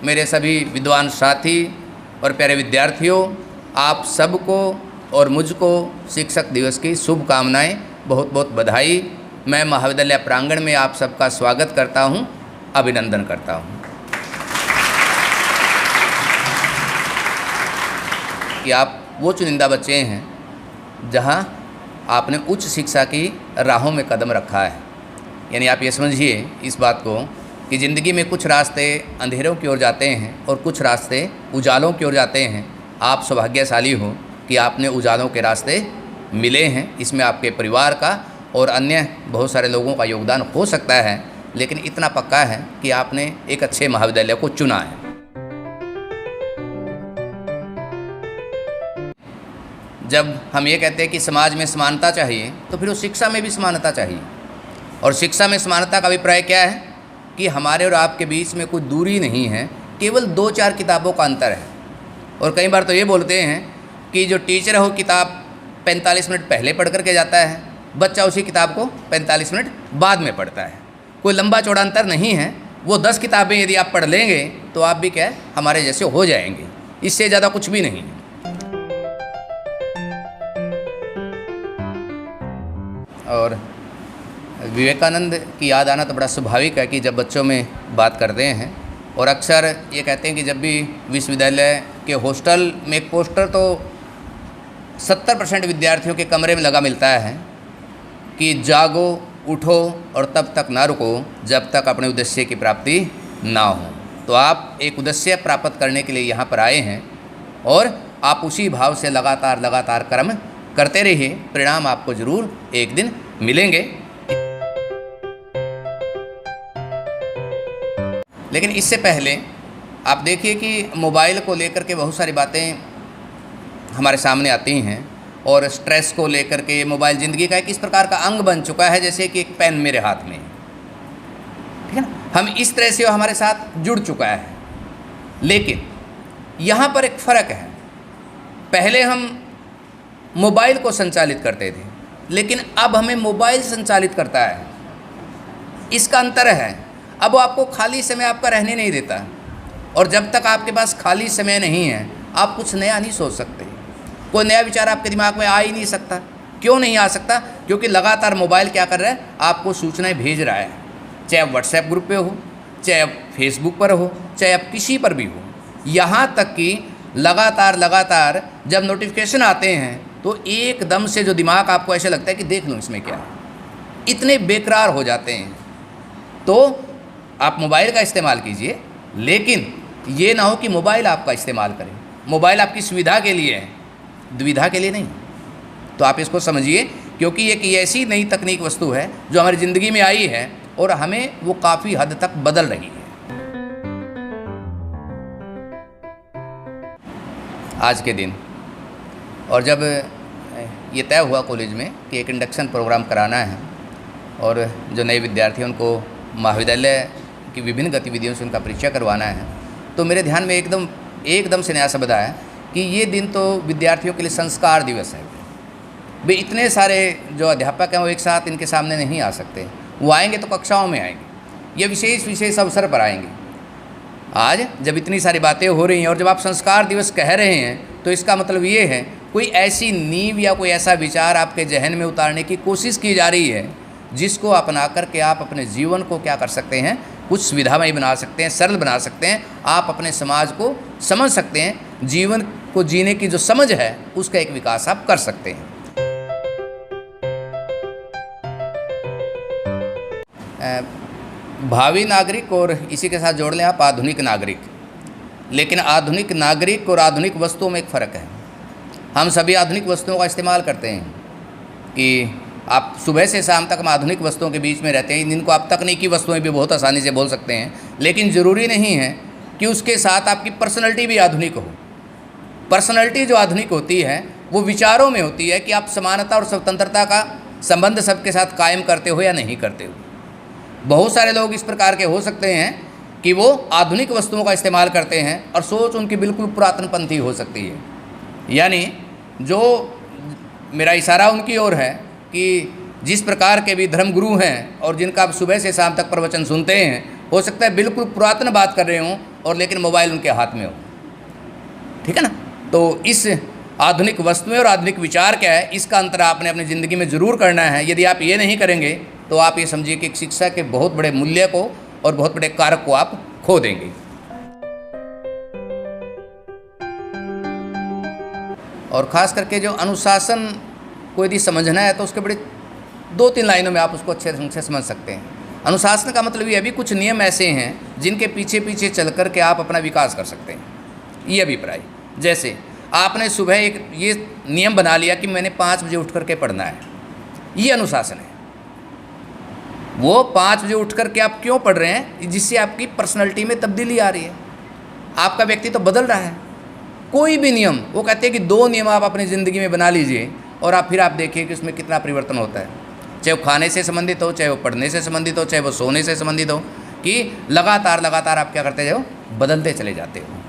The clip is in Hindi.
मेरे सभी विद्वान साथी और प्यारे विद्यार्थियों, आप सबको और मुझको शिक्षक दिवस की शुभकामनाएं, बहुत बहुत बधाई। मैं महाविद्यालय प्रांगण में आप सबका स्वागत करता हूं, अभिनंदन करता हूं। कि आप वो चुनिंदा बच्चे हैं जहां आपने उच्च शिक्षा की राहों में कदम रखा है। यानी आप ये समझिए इस बात को कि ज़िंदगी में कुछ रास्ते अंधेरों की ओर जाते हैं और कुछ रास्ते उजालों की ओर जाते हैं। आप सौभाग्यशाली हो कि आपने उजालों के रास्ते मिले हैं। इसमें आपके परिवार का और अन्य बहुत सारे लोगों का योगदान हो सकता है, लेकिन इतना पक्का है कि आपने एक अच्छे महाविद्यालय को चुना है। जब हम ये कहते हैं कि समाज में समानता चाहिए, तो फिर उस शिक्षा में भी समानता चाहिए। और शिक्षा में समानता का अभिप्राय क्या है कि हमारे और आपके बीच में कोई दूरी नहीं है, केवल 2-4 किताबों का अंतर है। और कई बार तो ये बोलते हैं कि जो टीचर है वो किताब 45 मिनट पहले पढ़ करके जाता है, बच्चा उसी किताब को 45 मिनट बाद में पढ़ता है। कोई लंबा चौड़ा अंतर नहीं है। वो 10 किताबें यदि आप पढ़ लेंगे तो आप भी क्या है, हमारे जैसे हो जाएंगे। इससे ज़्यादा कुछ भी नहीं है। और विवेकानंद की याद आना तो बड़ा स्वाभाविक है कि जब बच्चों में बात करते हैं, और अक्सर ये कहते हैं कि जब भी विश्वविद्यालय के हॉस्टल में एक पोस्टर तो 70% विद्यार्थियों के कमरे में लगा मिलता है कि जागो, उठो और तब तक ना रुको जब तक अपने उद्देश्य की प्राप्ति ना हो। तो आप एक उद्देश्य प्राप्त करने के लिए यहाँ पर आए हैं और आप उसी भाव से लगातार कर्म करते रहिए। परिणाम आपको ज़रूर एक दिन मिलेंगे। लेकिन इससे पहले आप देखिए कि मोबाइल को लेकर के बहुत सारी बातें हमारे सामने आती हैं, और स्ट्रेस को लेकर के मोबाइल ज़िंदगी का एक इस प्रकार का अंग बन चुका है जैसे कि एक पेन मेरे हाथ में, ठीक है ना। हम इस तरह से हमारे साथ जुड़ चुका है। लेकिन यहाँ पर एक फ़र्क है। पहले हम मोबाइल को संचालित करते थे, लेकिन अब हमें मोबाइल संचालित करता है। इसका अंतर है। अब वो आपको खाली समय आपका रहने नहीं देता, और जब तक आपके पास खाली समय नहीं है आप कुछ नया नहीं सोच सकते। कोई नया विचार आपके दिमाग में आ ही नहीं सकता। क्यों नहीं आ सकता? क्योंकि लगातार मोबाइल क्या कर रहा है, आपको सूचनाएं भेज रहा है। चाहे आप व्हाट्सएप ग्रुप पे हो, चाहे आप फेसबुक पर हो, चाहे आप किसी पर भी हो। यहाँ तक कि लगातार जब नोटिफिकेशन आते हैं तो एकदम से जो दिमाग आपको ऐसा लगता है कि देख लूँ इसमें क्या है, इतने बेकरार हो जाते हैं। तो आप मोबाइल का इस्तेमाल कीजिए, लेकिन ये ना हो कि मोबाइल आपका इस्तेमाल करें। मोबाइल आपकी सुविधा के लिए है, दुविधा के लिए नहीं। तो आप इसको समझिए, क्योंकि एक ऐसी नई तकनीक वस्तु है जो हमारी ज़िंदगी में आई है और हमें वो काफ़ी हद तक बदल रही है। आज के दिन, और जब ये तय हुआ कॉलेज में कि एक इंडक्शन प्रोग्राम कराना है और जो नए विद्यार्थी उनको महाविद्यालय की विभिन्न गतिविधियों से उनका परिचय करवाना है, तो मेरे ध्यान में एकदम से नया शब्द आया कि ये दिन तो विद्यार्थियों के लिए संस्कार दिवस है। वे इतने सारे जो अध्यापक हैं वो एक साथ इनके सामने नहीं आ सकते। वो आएंगे तो कक्षाओं में आएंगे, ये विशेष अवसर पर आएंगे। आज जब इतनी सारी बातें हो रही हैं और जब आप संस्कार दिवस कह रहे हैं, तो इसका मतलब ये है कोई ऐसी नींव या कोई ऐसा विचार आपके जहन में उतारने की कोशिश की जा रही है जिसको अपना करके आप अपने जीवन को क्या कर सकते हैं, कुछ सुविधामय बना सकते हैं, सरल बना सकते हैं। आप अपने समाज को समझ सकते हैं, जीवन को जीने की जो समझ है उसका एक विकास आप कर सकते हैं। भावी नागरिक, और इसी के साथ जोड़ लें आप आधुनिक नागरिक। लेकिन आधुनिक नागरिक और आधुनिक वस्तुओं में एक फ़र्क है। हम सभी आधुनिक वस्तुओं का इस्तेमाल करते हैं कि आप सुबह से शाम तक हम आधुनिक वस्तुओं के बीच में रहते हैं, जिनको आप तकनीकी वस्तुएं भी बहुत आसानी से बोल सकते हैं। लेकिन ज़रूरी नहीं है कि उसके साथ आपकी पर्सनैलिटी भी आधुनिक हो। पर्सनैलिटी जो आधुनिक होती है वो विचारों में होती है कि आप समानता और स्वतंत्रता का संबंध सबके साथ कायम करते हो या नहीं करते हो। बहुत सारे लोग इस प्रकार के हो सकते हैं कि वो आधुनिक वस्तुओं का इस्तेमाल करते हैं और सोच उनकी बिल्कुल पुरातनपंथी हो सकती है। यानी जो मेरा इशारा उनकी ओर है कि जिस प्रकार के भी धर्मगुरु हैं और जिनका आप सुबह से शाम तक प्रवचन सुनते हैं, हो सकता है बिल्कुल पुरातन बात कर रहे हों, और लेकिन मोबाइल उनके हाथ में हो। ठीक है ना। तो इस आधुनिक वस्तुएं और आधुनिक विचार क्या है, इसका अंतर आपने अपनी ज़िंदगी में ज़रूर करना है। यदि आप ये नहीं करेंगे तो आप ये समझिए कि एक शिक्षा के बहुत बड़े मूल्य को और बहुत बड़े कारक को आप खो देंगे। और ख़ास करके जो अनुशासन को यदि समझना है तो उसके बड़े 2-3 लाइनों में आप उसको अच्छे ढंग से समझ सकते हैं। अनुशासन का मतलब ये अभी कुछ नियम ऐसे हैं जिनके पीछे पीछे चल कर के आप अपना विकास कर सकते हैं, ये अभिप्राय। जैसे आपने सुबह एक ये नियम बना लिया कि मैंने 5 बजे उठ करके पढ़ना है, ये अनुशासन है। वो 5 बजे उठ करके आप क्यों पढ़ रहे हैं, जिससे आपकी पर्सनैलिटी में तब्दीली आ रही है, आपका व्यक्तित्व तो बदल रहा है। कोई भी नियम, वो कहते हैं कि 2 नियम आप अपनी ज़िंदगी में बना लीजिए और आप फिर आप देखिए कि उसमें कितना परिवर्तन होता है। चाहे वो खाने से संबंधित हो, चाहे वो पढ़ने से संबंधित हो, चाहे वो सोने से संबंधित हो, कि लगातार आप क्या करते जाओ, बदलते चले जाते हो।